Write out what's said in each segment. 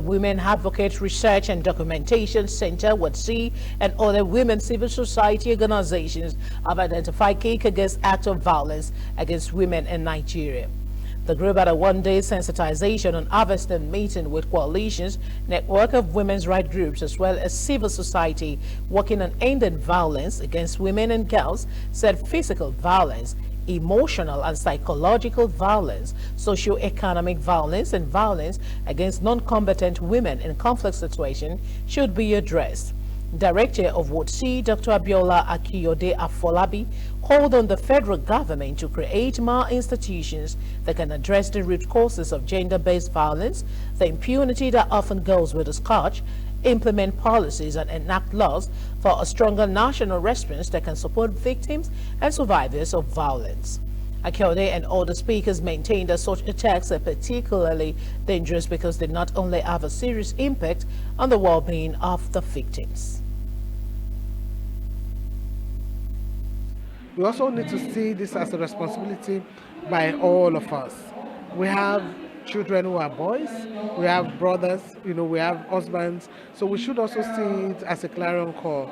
Women Advocate Research and Documentation Center, WADC, and other women civil society organizations have identified cases against acts of violence against women in Nigeria. The group had a one-day sensitization on harvesting meeting with coalitions, network of women's rights groups, as well as civil society working on ending violence against women and girls, said physical violence, emotional and psychological violence, socio-economic violence, and violence against non-combatant women in conflict situations should be addressed. Director of WADC, Dr. Abiola Akiyode Afolabi, called on the federal government to create more institutions that can address the root causes of gender-based violence, the impunity that often goes with the scourge, implement policies and enact laws for a stronger national response that can support victims and survivors of violence. Akiyode and other speakers maintained that such attacks are particularly dangerous because they not only have a serious impact on the well-being of the victims. We also need to see this as a responsibility by all of us. We have children who are boys, we have brothers, we have husbands, so we should also see it as a clarion call,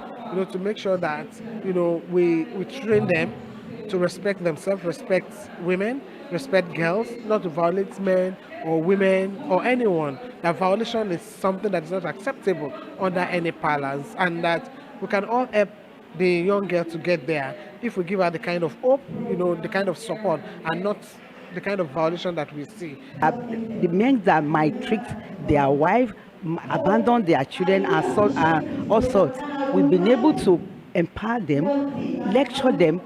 to make sure that, we train them to respect themselves, respect women, respect girls, not to violate men or women or anyone. That violation is something that is not acceptable under any balance, and that we can all help the young girl to get there if we give her the kind of hope, the kind of support, and not the kind of violation that we see. The men that might treat their wife, abandon their children, and all sorts, we've been able to empower them, lecture them,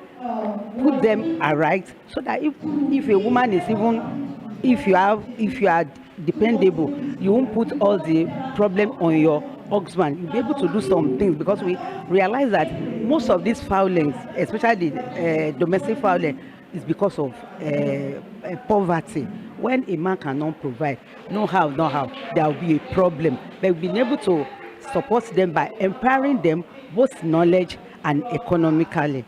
put them aright, so that if a woman is if you are dependable, you won't put all the problem on your husband. You'll be able to do some things, because we realize that most of these violence, especially domestic violence, is because of poverty. When a man cannot provide, no how, there will be a problem. But we've been able to support them by empowering them both knowledge and economically.